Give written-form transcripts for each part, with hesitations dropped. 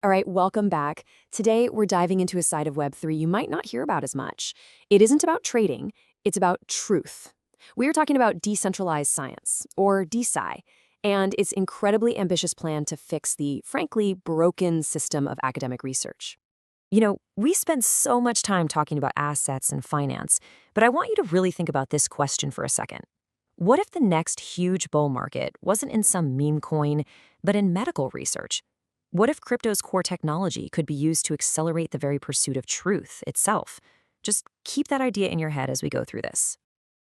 All right, welcome back. Today, we're diving into a side of Web3 you might not hear about as much. It isn't about trading, it's about truth. We are talking about decentralized science, or DeSci, and its incredibly ambitious plan to fix the, frankly, broken system of academic research. We spend so much time talking about assets and finance, but I want you to really think about this question for a second. What if the next huge bull market wasn't in some meme coin, but in medical research? What if crypto's core technology could be used to accelerate the very pursuit of truth itself? Just keep that idea in your head as we go through this.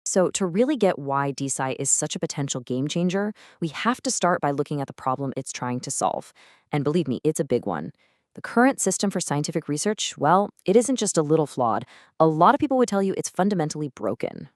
So, to really get why DeSci is such a potential game changer, we have to start by looking at the problem it's trying to solve. And believe me, it's a big one. The current system for scientific research, well, it isn't just a little flawed. A lot of people would tell you it's fundamentally broken.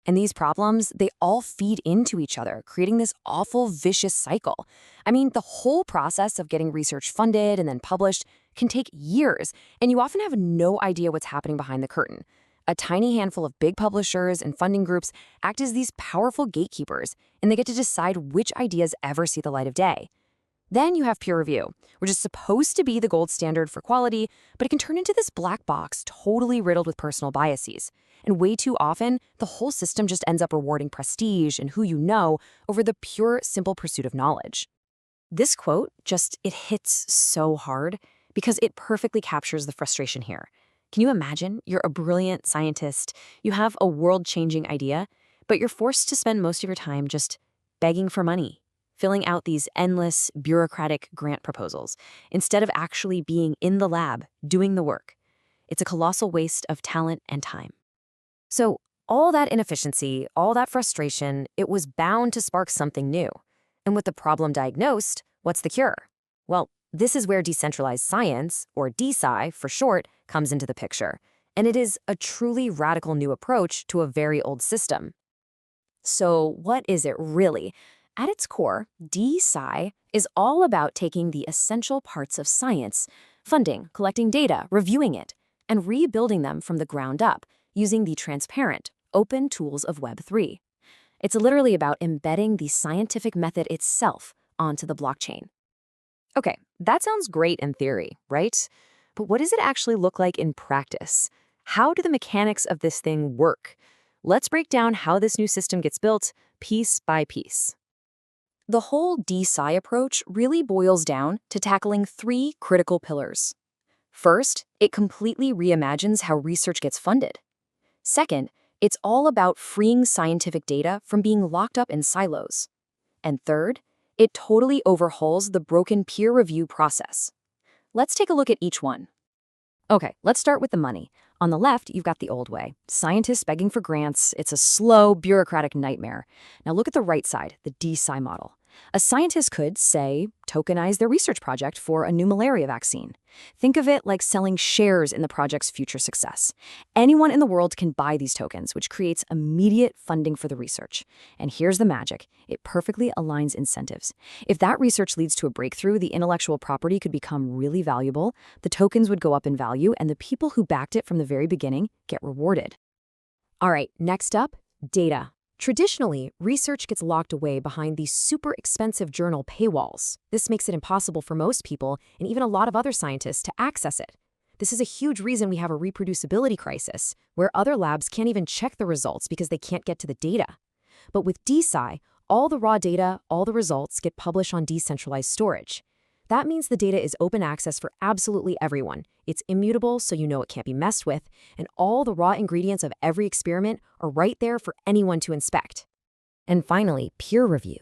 And these problems, they all feed into each other, creating this awful, vicious cycle. I mean, the whole process of getting research funded and then published can take years, and you often have no idea what's happening behind the curtain. A tiny handful of big publishers and funding groups act as these powerful gatekeepers, and they get to decide which ideas ever see the light of day. Then you have peer review, which is supposed to be the gold standard for quality, but it can turn into this black box totally riddled with personal biases. And way too often, the whole system just ends up rewarding prestige and who you know over the pure, simple pursuit of knowledge. This quote it hits so hard because it perfectly captures the frustration here. Can you imagine? You're a brilliant scientist, you have a world-changing idea, but you're forced to spend most of your time just begging for money, filling out these endless, bureaucratic grant proposals, instead of actually being in the lab, doing the work. It's a colossal waste of talent and time. So, all that inefficiency, all that frustration, it was bound to spark something new. And with the problem diagnosed, what's the cure? Well, this is where decentralized science, or DeSci for short, comes into the picture. And it is a truly radical new approach to a very old system. So, what is it really? At its core, DeSci is all about taking the essential parts of science, funding, collecting data, reviewing it, and rebuilding them from the ground up using the transparent, open tools of Web3. It's literally about embedding the scientific method itself onto the blockchain. Okay, that sounds great in theory, right? But what does it actually look like in practice? How do the mechanics of this thing work? Let's break down how this new system gets built piece by piece. The whole DeSci approach really boils down to tackling three critical pillars. First, it completely reimagines how research gets funded. Second, it's all about freeing scientific data from being locked up in silos. And third, it totally overhauls the broken peer review process. Let's take a look at each one. Okay, let's start with the money. On the left, you've got the old way. Scientists begging for grants. It's a slow, bureaucratic nightmare. Now look at the right side, the DeSci model. A scientist could, say, tokenize their research project for a new malaria vaccine. Think of it like selling shares in the project's future success. Anyone in the world can buy these tokens, which creates immediate funding for the research. And here's the magic. It perfectly aligns incentives. If that research leads to a breakthrough, the intellectual property could become really valuable, the tokens would go up in value, and the people who backed it from the very beginning get rewarded. All right, next up, data. Traditionally, research gets locked away behind these super expensive journal paywalls. This makes it impossible for most people, and even a lot of other scientists, to access it. This is a huge reason we have a reproducibility crisis, where other labs can't even check the results because they can't get to the data. But with DeSci, all the raw data, all the results get published on decentralized storage. That means the data is open access for absolutely everyone. It's immutable, so you know it can't be messed with, and all the raw ingredients of every experiment are right there for anyone to inspect. And finally, peer review.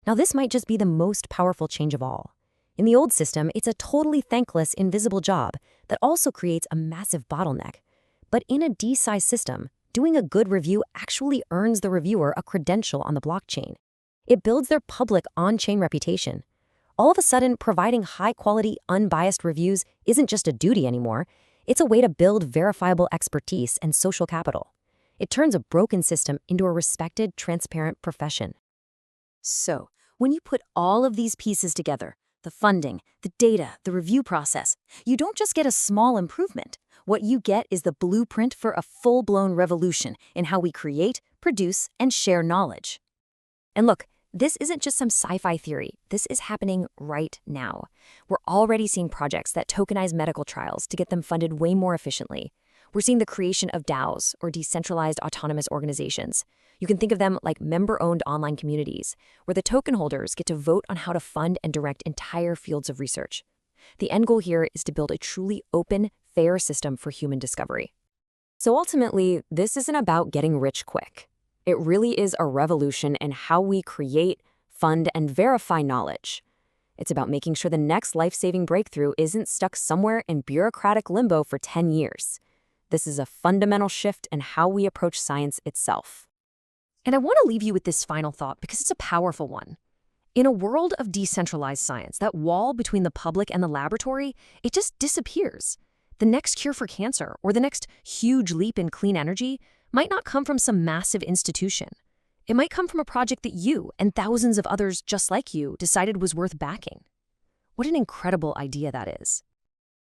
Now this might just be the most powerful change of all. In the old system, it's a totally thankless, invisible job that also creates a massive bottleneck. But in a DeSci system, doing a good review actually earns the reviewer a credential on the blockchain. It builds their public on-chain reputation. All of a sudden, providing high-quality, unbiased reviews isn't just a duty anymore. It's a way to build verifiable expertise and social capital. It turns a broken system into a respected, transparent profession. So, when you put all of these pieces together, the funding, the data, the review process, you don't just get a small improvement. What you get is the blueprint for a full-blown revolution in how we create, produce, and share knowledge. And look, This isn't just some sci-fi theory. This is happening right now. We're already seeing projects that tokenize medical trials to get them funded way more efficiently. We're seeing the creation of DAOs, or decentralized autonomous organizations. You can think of them like member-owned online communities, where the token holders get to vote on how to fund and direct entire fields of research. The end goal here is to build a truly open, fair system for human discovery. So ultimately, this isn't about getting rich quick. It really is a revolution in how we create, fund, and verify knowledge. It's about making sure the next life-saving breakthrough isn't stuck somewhere in bureaucratic limbo for 10 years. This is a fundamental shift in how we approach science itself. And I want to leave you with this final thought because it's a powerful one. In a world of decentralized science, that wall between the public and the laboratory, it just disappears. The next cure for cancer or the next huge leap in clean energy might not come from some massive institution. It might come from a project that you and thousands of others just like you decided was worth backing. What an incredible idea that is.